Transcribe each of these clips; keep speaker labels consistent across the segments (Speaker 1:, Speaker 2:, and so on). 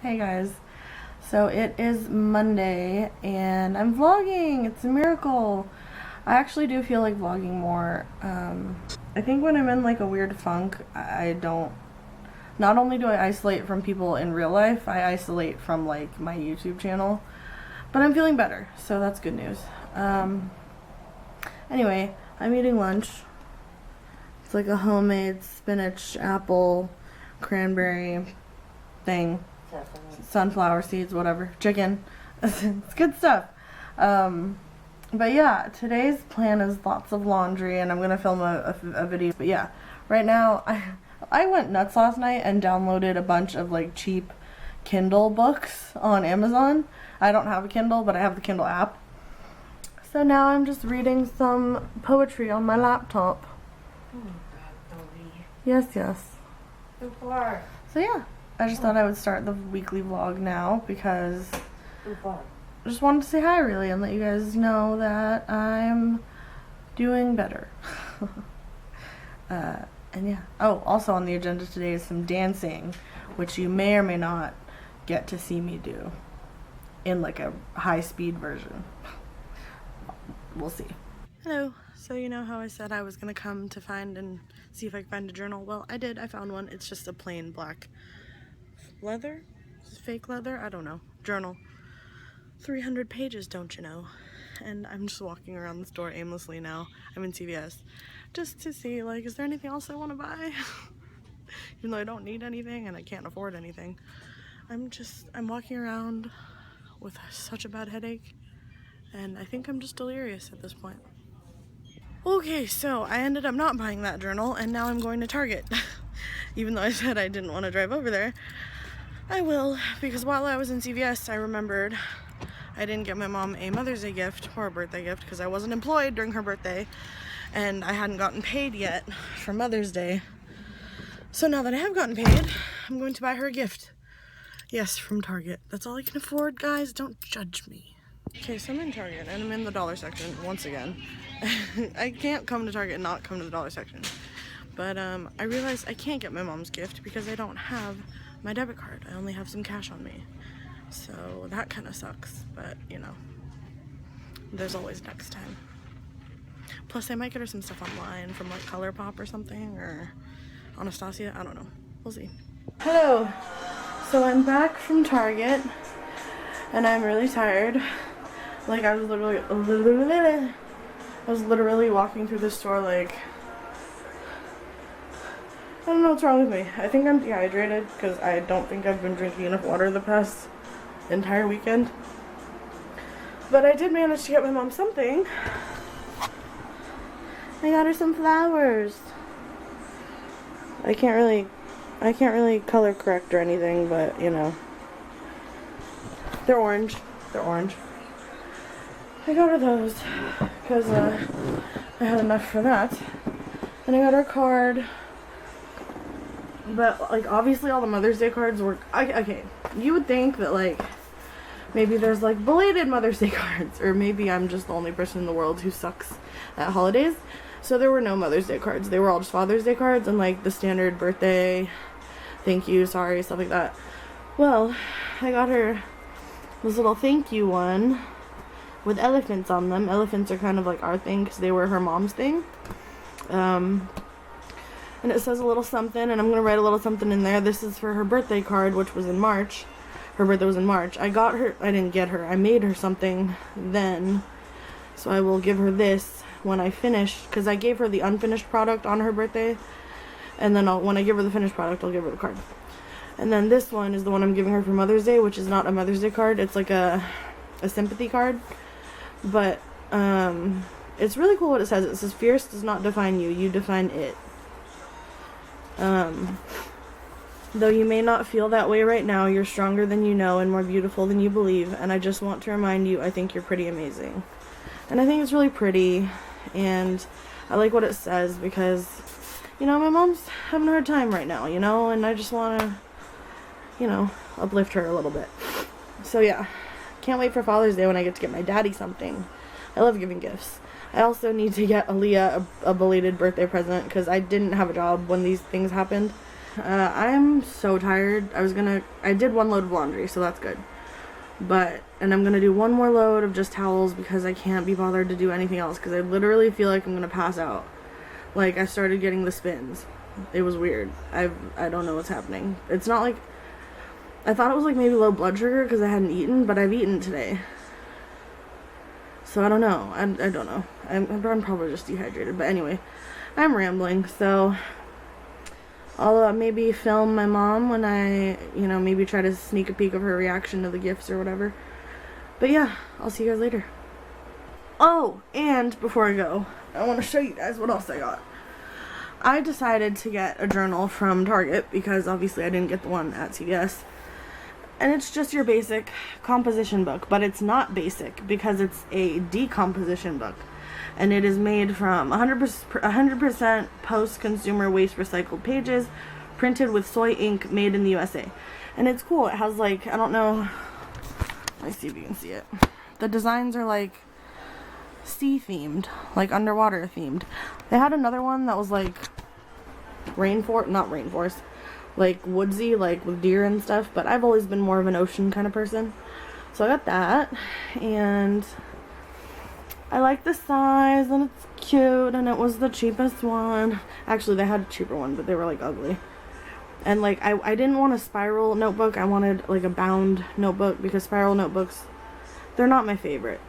Speaker 1: Hey guys, so it is Monday and I'm vlogging. It's a miracle. I actually do feel like vlogging more. I think when I'm in like a weird funk, not only do I isolate from people in real life, I isolate from like my YouTube channel, but I'm feeling better, so that's good news. Anyway, I'm eating lunch. It's like a homemade spinach, apple, cranberry thing. Sunflower seeds, whatever. Chicken. It's good stuff. But yeah, today's plan is lots of laundry, and I'm gonna film a video. But yeah, right now, I went nuts last night and downloaded a bunch of like cheap Kindle books on Amazon. I don't have a Kindle, but I have the Kindle app. So now I'm just reading some poetry on my laptop.
Speaker 2: Oh my god, Dolly.
Speaker 1: Yes.
Speaker 2: So far.
Speaker 1: So yeah, I just thought I would start the weekly vlog now because
Speaker 2: So far.
Speaker 1: I just wanted to say hi really and let you guys know that I'm doing better. And yeah. Oh, also on the agenda today is some dancing, which you may or may not get to see me do in like a high-speed version. We'll see. Hello. So you know how I said I was gonna come to find and see if I could find a journal? Well, I did. I found one. It's just a plain black leather? Fake leather? I don't know. Journal. 300 pages, don't you know? And I'm just walking around the store aimlessly now. I'm in CVS. Just to see, like, is there anything else I want to buy? Even though I don't need anything and I can't afford anything. I'm walking around with such a bad headache. And I think I'm just delirious at this point. Okay, so I ended up not buying that journal, and now I'm going to Target. Even though I said I didn't want to drive over there, I will, because while I was in CVS, I remembered I didn't get my mom a Mother's Day gift or a birthday gift because I wasn't employed during her birthday, and I hadn't gotten paid yet for Mother's Day. So now that I have gotten paid, I'm going to buy her a gift. Yes, from Target. That's all I can afford, guys. Don't judge me. Okay, so I'm in Target, and I'm in the dollar section once again. I can't come to Target and not come to the dollar section. But I realized I can't get my mom's gift because I don't have my debit card. I only have some cash on me. So that kind of sucks, but you know, there's always next time. Plus I might get her some stuff online from like ColourPop or something, or Anastasia, I don't know. We'll see. Hello. So I'm back from Target and I'm really tired. Like I was literally walking through the store like, I don't know what's wrong with me. I think I'm dehydrated because I don't think I've been drinking enough water the past entire weekend. But I did manage to get my mom something. I got her some flowers. I can't really color correct or anything, but you know. They're orange. I got her those because I had enough for that. And I got her a card. But, like, obviously all the Mother's Day cards were... Okay, you would think that, like, maybe there's, like, belated Mother's Day cards. Or maybe I'm just the only person in the world who sucks at holidays. So there were no Mother's Day cards. They were all just Father's Day cards and, like, the standard birthday, thank you, sorry, stuff like that. Well, I got her this little thank you one with elephants on them. Elephants are kind of, like, our thing because they were her mom's thing. And it says a little something, and I'm going to write a little something in there. This is for her birthday card, which was in March. Her birthday was in March. I didn't get her. I made her something then. So I will give her this when I finish, because I gave her the unfinished product on her birthday. And then when I give her the finished product, I'll give her the card. And then this one is the one I'm giving her for Mother's Day, which is not a Mother's Day card. It's like a sympathy card. But it's really cool what it says. It says, "Fierce does not define you. You define it." Though you may not feel that way right now, you're stronger than you know and more beautiful than you believe, and I just want to remind you I think you're pretty amazing. And I think it's really pretty, and I like what it says because, you know, my mom's having a hard time right now, you know, and I just want to, you know, uplift her a little bit. So yeah, can't wait for Father's Day when I get to get my daddy something. I love giving gifts. I also need to get Aaliyah a belated birthday present because I didn't have a job when these things happened. I'm so tired. I did one load of laundry, so that's good. And I'm gonna do one more load of just towels because I can't be bothered to do anything else because I literally feel like I'm gonna pass out. Like, I started getting the spins. It was weird. I don't know what's happening. It's not like, I thought it was like maybe low blood sugar because I hadn't eaten, but I've eaten today. So I don't know. I don't know. I'm probably just dehydrated. But anyway, I'm rambling. So I'll maybe film my mom when I, maybe try to sneak a peek of her reaction to the gifts or whatever. But yeah, I'll see you guys later. Oh, and before I go, I want to show you guys what else I got. I decided to get a journal from Target because obviously I didn't get the one at CVS. And it's just your basic composition book, but it's not basic because it's a decomposition book. And it is made from 100% post-consumer waste recycled pages, printed with soy ink, made in the USA. And it's cool. It has like, I don't know, let me see if you can see it. The designs are like sea themed, like underwater themed. They had another one that was like not rainforest, like woodsy, like with deer and stuff, but I've always been more of an ocean kind of person. So I got that, and I like the size, and it's cute, and it was the cheapest one. Actually, they had a cheaper one, but they were like ugly. And like, I didn't want a spiral notebook. I wanted like a bound notebook because spiral notebooks, they're not my favorite.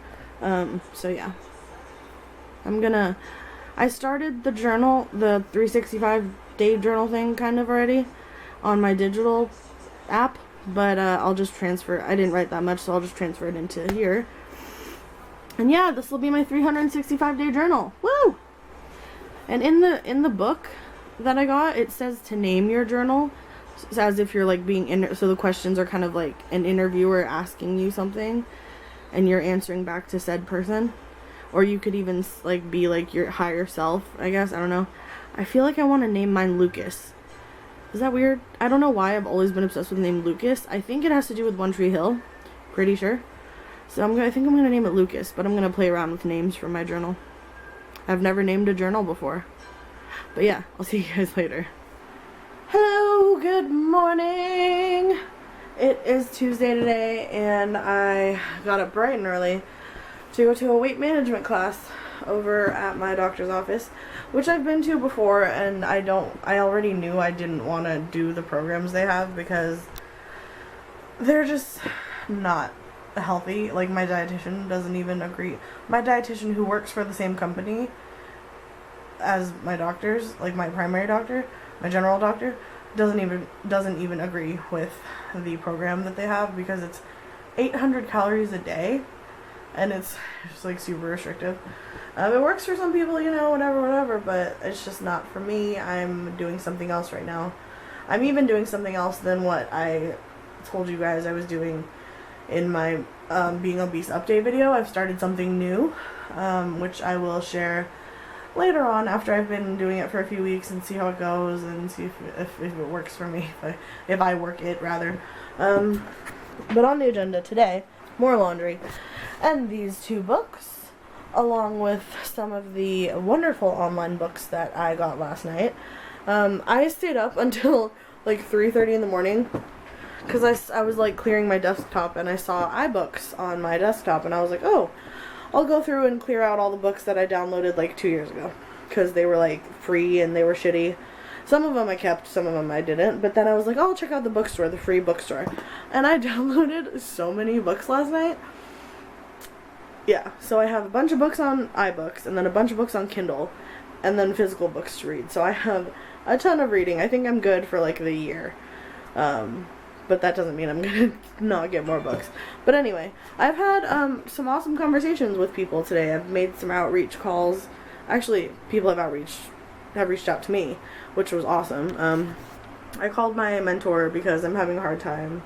Speaker 1: So yeah. I started the journal, the 365-day journal thing kind of already on my digital app, but I'll just transfer. I didn't write that much, so I'll just transfer it into here. And yeah, this will be my 365-day journal. Woo! And in the book that I got, it says to name your journal, as if you're like so the questions are kind of like an interviewer asking you something, and you're answering back to said person. Or you could even like be like your higher self, I guess. I don't know. I feel like I want to name mine Lucas. Is that weird? I don't know why I've always been obsessed with the name Lucas. I think it has to do with One Tree Hill. Pretty sure. So I think I'm going to name it Lucas, but I'm going to play around with names for my journal. I've never named a journal before. But yeah, I'll see you guys later. Hello, good morning. It is Tuesday today, and I got up bright and early to go to a weight management class over at my doctor's office, which I've been to before, and I already knew I didn't want to do the programs they have because they're just not healthy. Like, my dietitian doesn't even agree. My dietitian, who works for the same company as my doctors, like my primary doctor, my general doctor, doesn't even agree with the program that they have because it's 800 calories a day. And it's just like super restrictive. It works for some people, whatever, but it's just not for me. I'm doing something else right now. I'm even doing something else than what I told you guys I was doing in my Being Obese update video. I've started something new, which I will share later on after I've been doing it for a few weeks and see how it goes and see if it works for me, if I work it rather. But on the agenda today, more laundry, and these two books, along with some of the wonderful online books that I got last night. I stayed up until like 3:30 in the morning because I was like clearing my desktop and I saw iBooks on my desktop, and I was like, oh, I'll go through and clear out all the books that I downloaded like 2 years ago because they were like free and they were shitty. Some of them I kept, some of them I didn't. But then I was like, oh, I'll check out the bookstore, the free bookstore. And I downloaded so many books last night. Yeah, so I have a bunch of books on iBooks, and then a bunch of books on Kindle, and then physical books to read. So I have a ton of reading. I think I'm good for like the year. But that doesn't mean I'm gonna not get more books. But anyway, I've had some awesome conversations with people today. I've made some outreach calls. Actually, people have reached out to me, which was awesome. I called my mentor because I'm having a hard time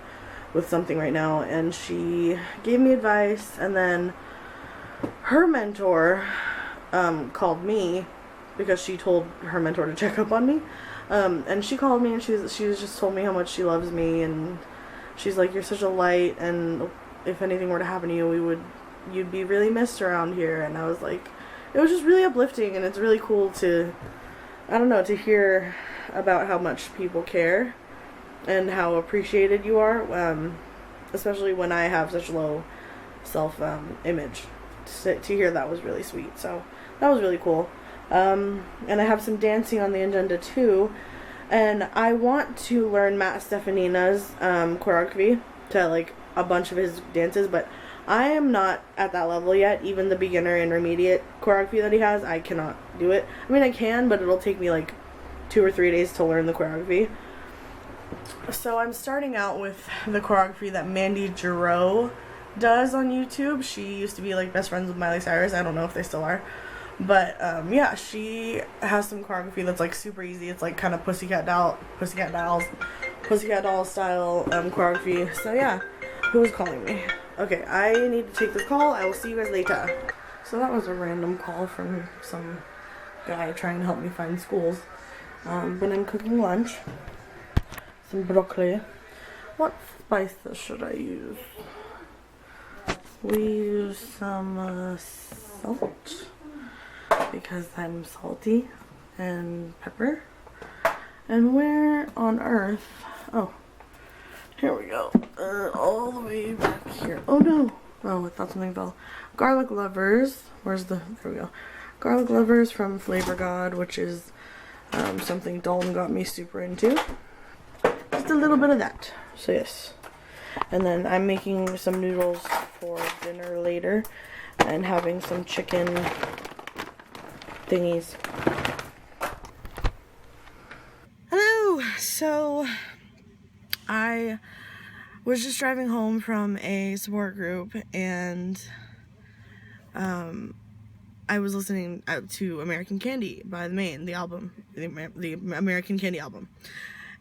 Speaker 1: with something right now, and she gave me advice, and then her mentor called me because she told her mentor to check up on me. And she called me, and she was just told me how much she loves me, and she's like, you're such a light, and if anything were to happen to you, you'd be really missed around here. And I was like, it was just really uplifting, and it's really cool to, I don't know, to hear about how much people care and how appreciated you are, especially when I have such low self image. To hear that was really sweet. So that was really cool. And I have some dancing on the agenda too. And I want to learn Matt Stefanina's choreography to like a bunch of his dances, but I am not at that level yet. Even the beginner intermediate choreography that he has, I cannot do it. I mean, I can, but it'll take me like 2 or 3 days to learn the choreography. So I'm starting out with the choreography that Mandy Giroux does on YouTube. She used to be like best friends with Miley Cyrus. I don't know if they still are. But yeah, she has some choreography that's like super easy. It's like kind of Pussycat Dolls style choreography. So yeah, who's calling me? Okay, I need to take this call. I will see you guys later. So that was a random call from some guy trying to help me find schools. But I'm cooking lunch. Some broccoli. What spices should I use? We use some salt because I'm salty, and pepper. And where on earth? Oh, here we go. All the way back here. Oh no! Oh, I thought something fell. Garlic lovers. Where's the? There we go. Garlic lovers from Flavor God, which is something Dalton got me super into. Just a little bit of that. So yes. And then I'm making some noodles for dinner later, and having some chicken thingies. Hello! So, I was just driving home from a support group, and I was listening to American Candy by The Maine, the album, the American Candy album.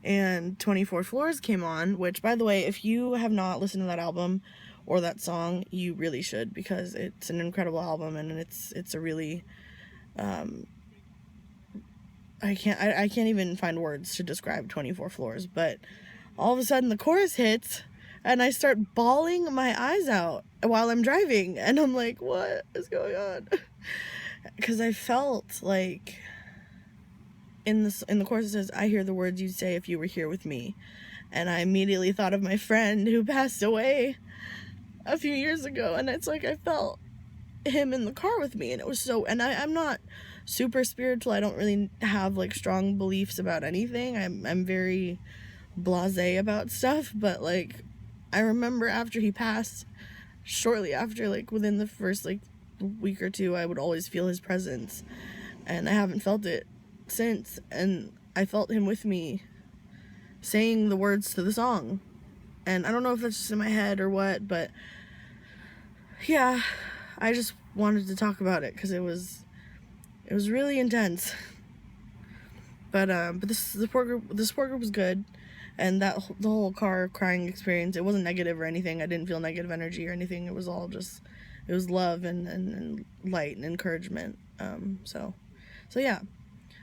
Speaker 1: And 24 Floors came on, which, by the way, if you have not listened to that album or that song, you really should, because it's an incredible album, and it's a really I can't even find words to describe 24 Floors. But all of a sudden the chorus hits and I start bawling my eyes out while I'm driving, and I'm like, what is going on? Because I felt like in the chorus it says, I hear the words you'd say if you were here with me. And I immediately thought of my friend who passed away a few years ago, and it's like I felt him in the car with me, and it was so, and I'm not super spiritual. I don't really have like strong beliefs about anything. I'm very blasé about stuff, but like I remember after he passed, shortly after, like within the first like week or two, I would always feel his presence, and I haven't felt it since. And I felt him with me saying the words to the song, and I don't know if that's just in my head or what, but yeah, I just wanted to talk about it because it was really intense. But the support group was good, and the whole car crying experience, it wasn't negative or anything. I didn't feel negative energy or anything. It was all just, it was love and light and encouragement. So yeah.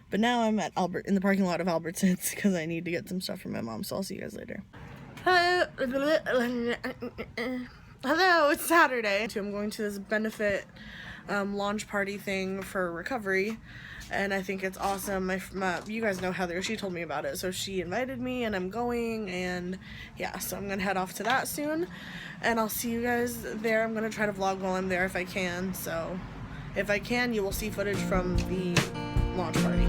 Speaker 1: But now I'm at in the parking lot of Albertsons because I need to get some stuff for my mom. So I'll see you guys later. Hello, it's Saturday. I'm going to this benefit launch party thing for recovery, and I think it's awesome. You guys know Heather, she told me about it, so she invited me, and I'm going, and yeah, so I'm gonna head off to that soon, and I'll see you guys there. I'm gonna try to vlog while I'm there if I can, so if I can, you will see footage from the launch party.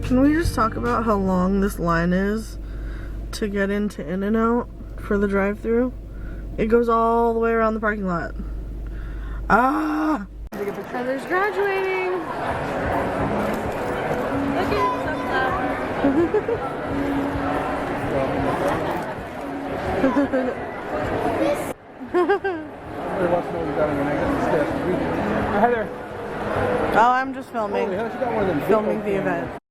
Speaker 1: Can we just talk about how long this line is to get into In-N-Out for the drive-thru? It goes all the way around the parking lot. Ah! Heather's graduating. Look at
Speaker 3: Heather.
Speaker 1: Oh, I'm just filming.
Speaker 3: Holy hell, she got one of them
Speaker 1: Filming
Speaker 3: Zippo
Speaker 1: the
Speaker 3: cameras.
Speaker 1: event.